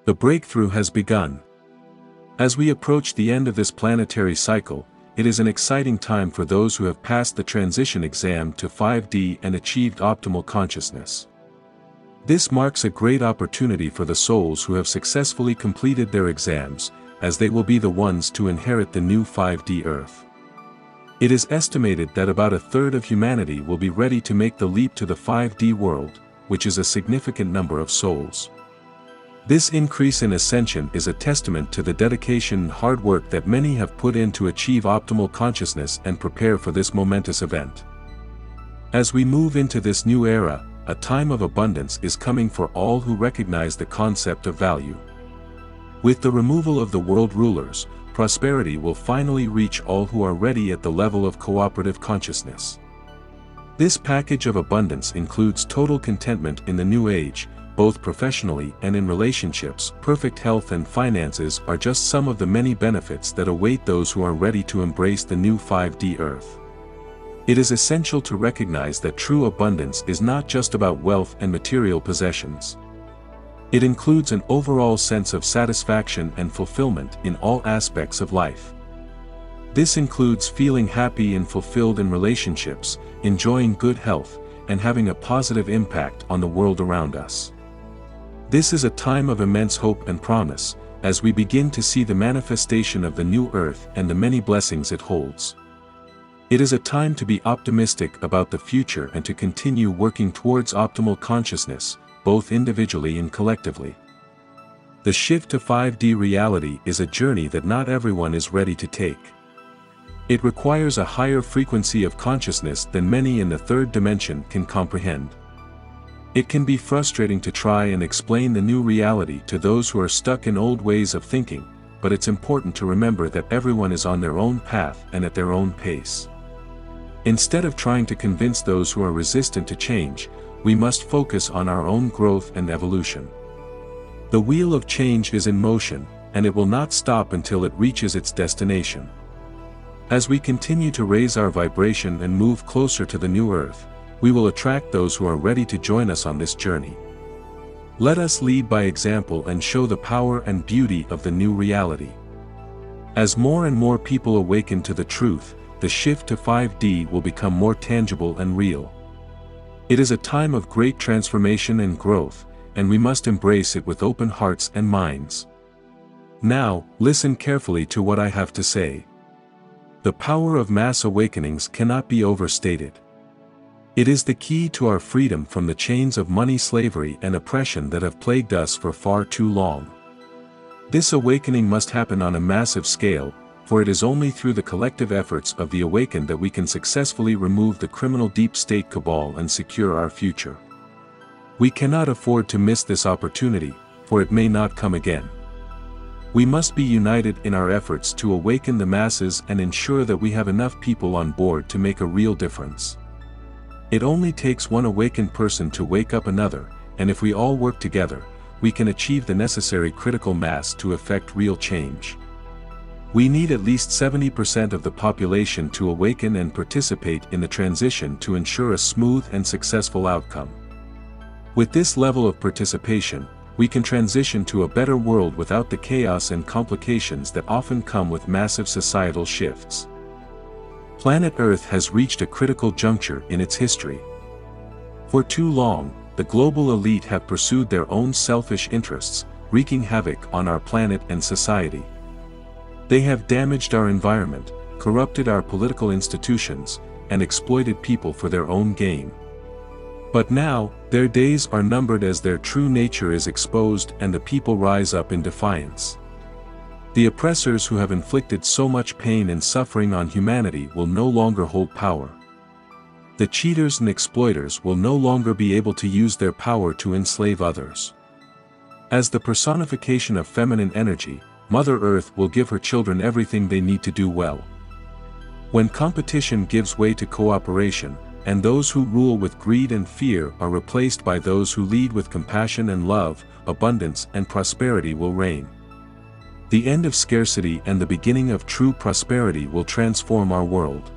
The breakthrough has begun. As we approach the end of this planetary cycle, it is an exciting time for those who have passed the transition exam to 5D and achieved optimal consciousness. This marks a great opportunity for the souls who have successfully completed their exams, as they will be the ones to inherit the new 5D Earth. It is estimated that about a third of humanity will be ready to make the leap to the 5D world, which is a significant number of souls. This increase in ascension is a testament to the dedication and hard work that many have put in to achieve optimal consciousness and prepare for this momentous event. As we move into this new era, a time of abundance is coming for all who recognize the concept of value. With the removal of the world rulers, prosperity will finally reach all who are ready at the level of cooperative consciousness. This package of abundance includes total contentment in the new age, both professionally and in relationships. Perfect health and finances are just some of the many benefits that await those who are ready to embrace the new 5D Earth. It is essential to recognize that true abundance is not just about wealth and material possessions. It includes an overall sense of satisfaction and fulfillment in all aspects of life. This includes feeling happy and fulfilled in relationships, enjoying good health, and having a positive impact on the world around us. This is a time of immense hope and promise, as we begin to see the manifestation of the new earth and the many blessings it holds. It is a time to be optimistic about the future and to continue working towards optimal consciousness, both individually and collectively. The shift to 5D reality is a journey that not everyone is ready to take. It requires a higher frequency of consciousness than many in the third dimension can comprehend. It can be frustrating to try and explain the new reality to those who are stuck in old ways of thinking, but it's important to remember that everyone is on their own path and at their own pace. Instead of trying to convince those who are resistant to change, we must focus on our own growth and evolution. The wheel of change is in motion, and it will not stop until it reaches its destination. As we continue to raise our vibration and move closer to the new earth, we will attract those who are ready to join us on this journey. Let us lead by example and show the power and beauty of the new reality. As more and more people awaken to the truth, the shift to 5D will become more tangible and real. It is a time of great transformation and growth, and we must embrace it with open hearts and minds. Now, listen carefully to what I have to say. The power of mass awakenings cannot be overstated. It is the key to our freedom from the chains of money slavery and oppression that have plagued us for far too long. This awakening must happen on a massive scale, for it is only through the collective efforts of the awakened that we can successfully remove the criminal deep state cabal and secure our future. We cannot afford to miss this opportunity, for it may not come again. We must be united in our efforts to awaken the masses and ensure that we have enough people on board to make a real difference. It only takes one awakened person to wake up another, and if we all work together, we can achieve the necessary critical mass to effect real change. We need at least 70% of the population to awaken and participate in the transition to ensure a smooth and successful outcome. With this level of participation, we can transition to a better world without the chaos and complications that often come with massive societal shifts. Planet Earth has reached a critical juncture in its history. For too long, the global elite have pursued their own selfish interests, wreaking havoc on our planet and society. They have damaged our environment, corrupted our political institutions, and exploited people for their own gain. But now, their days are numbered as their true nature is exposed and the people rise up in defiance. The oppressors who have inflicted so much pain and suffering on humanity will no longer hold power. The cheaters and exploiters will no longer be able to use their power to enslave others. As the personification of feminine energy, Mother Earth will give her children everything they need to do well. When competition gives way to cooperation, and those who rule with greed and fear are replaced by those who lead with compassion and love, abundance and prosperity will reign. The end of scarcity and the beginning of true prosperity will transform our world.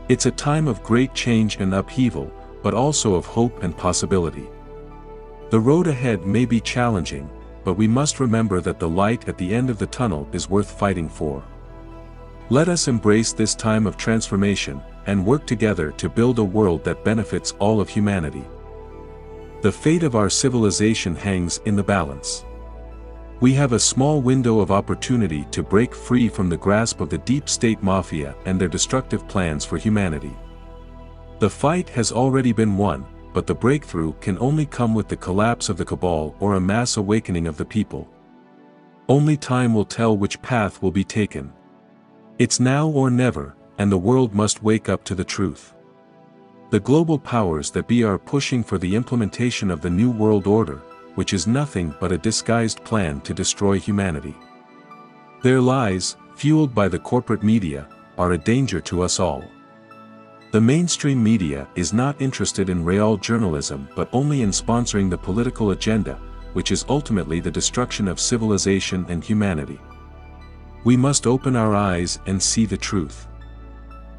It's a time of great change and upheaval, but also of hope and possibility. The road ahead may be challenging, but we must remember that the light at the end of the tunnel is worth fighting for. Let us embrace this time of transformation, and work together to build a world that benefits all of humanity. The fate of our civilization hangs in the balance. We have a small window of opportunity to break free from the grasp of the deep state mafia and their destructive plans for humanity. The fight has already been won, but the breakthrough can only come with the collapse of the cabal or a mass awakening of the people. Only time will tell which path will be taken. It's now or never, and the world must wake up to the truth. The global powers that be are pushing for the implementation of the New World Order, which is nothing but a disguised plan to destroy humanity. Their lies, fueled by the corporate media, are a danger to us all. The mainstream media is not interested in real journalism but only in sponsoring the political agenda, which is ultimately the destruction of civilization and humanity. We must open our eyes and see the truth.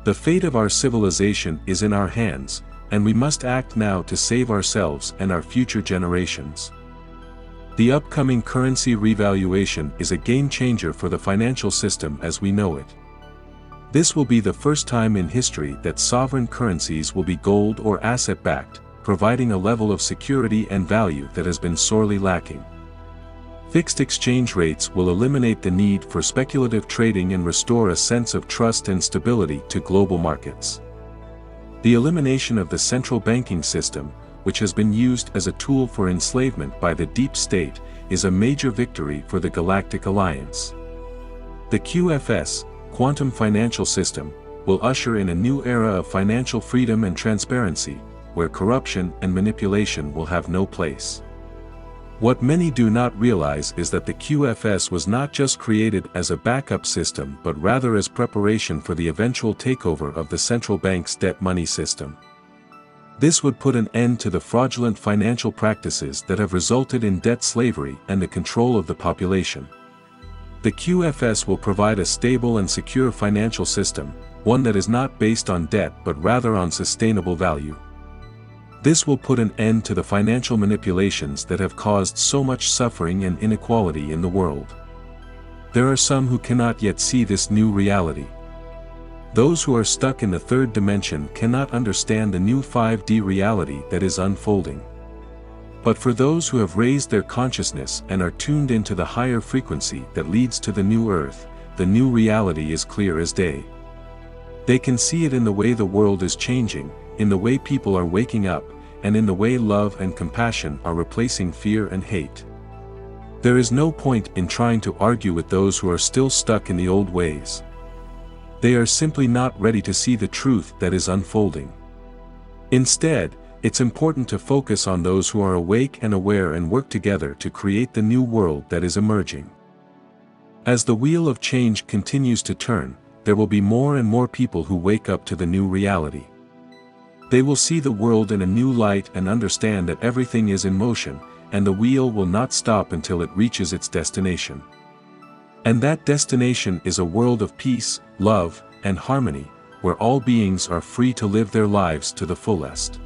The fate of our civilization is in our hands, and we must act now to save ourselves and our future generations. The upcoming currency revaluation is a game changer for the financial system as we know it. This will be the first time in history that sovereign currencies will be gold or asset-backed, providing a level of security and value that has been sorely lacking. Fixed exchange rates will eliminate the need for speculative trading and restore a sense of trust and stability to global markets. The elimination of the central banking system, which has been used as a tool for enslavement by the deep state, is a major victory for the Galactic Alliance. The QFS, Quantum Financial System, will usher in a new era of financial freedom and transparency, where corruption and manipulation will have no place. What many do not realize is that the QFS was not just created as a backup system but rather as preparation for the eventual takeover of the central bank's debt money system. This would put an end to the fraudulent financial practices that have resulted in debt slavery and the control of the population. The QFS will provide a stable and secure financial system, one that is not based on debt but rather on sustainable value. This will put an end to the financial manipulations that have caused so much suffering and inequality in the world. There are some who cannot yet see this new reality. Those who are stuck in the third dimension cannot understand the new 5D reality that is unfolding. But for those who have raised their consciousness and are tuned into the higher frequency that leads to the new earth, the new reality is clear as day. They can see it in the way the world is changing, in the way people are waking up, and in the way love and compassion are replacing fear and hate. There is no point in trying to argue with those who are still stuck in the old ways. They are simply not ready to see the truth that is unfolding. Instead, it's important to focus on those who are awake and aware and work together to create the new world that is emerging. As the wheel of change continues to turn, there will be more and more people who wake up to the new reality. They will see the world in a new light and understand that everything is in motion, and the wheel will not stop until it reaches its destination. And that destination is a world of peace, love, and harmony, where all beings are free to live their lives to the fullest.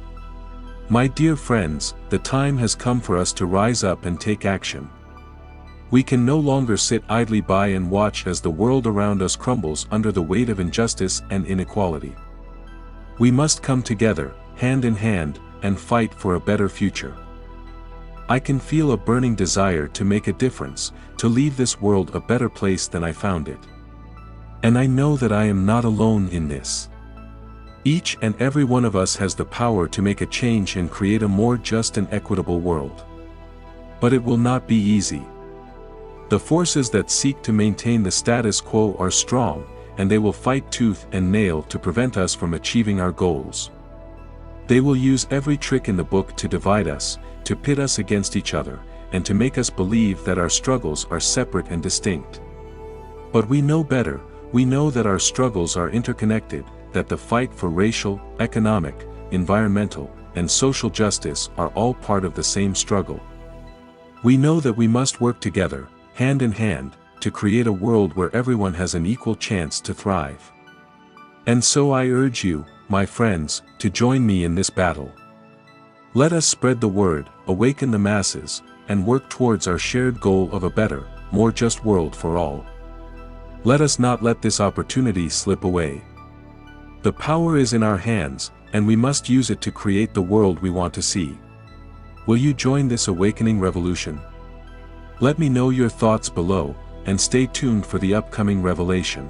My dear friends, the time has come for us to rise up and take action. We can no longer sit idly by and watch as the world around us crumbles under the weight of injustice and inequality. We must come together, hand in hand, and fight for a better future. I can feel a burning desire to make a difference, to leave this world a better place than I found it. And I know that I am not alone in this. Each and every one of us has the power to make a change and create a more just and equitable world. But it will not be easy. The forces that seek to maintain the status quo are strong, and they will fight tooth and nail to prevent us from achieving our goals. They will use every trick in the book to divide us, to pit us against each other, and to make us believe that our struggles are separate and distinct. But we know better. We know that our struggles are interconnected, that the fight for racial, economic, environmental, and social justice are all part of the same struggle. We know that we must work together, hand in hand, to create a world where everyone has an equal chance to thrive. And so I urge you, my friends, to join me in this battle. Let us spread the word, awaken the masses, and work towards our shared goal of a better, more just world for all. Let us not let this opportunity slip away. The power is in our hands, and we must use it to create the world we want to see. Will you join this awakening revolution? Let me know your thoughts below, and stay tuned for the upcoming revelation.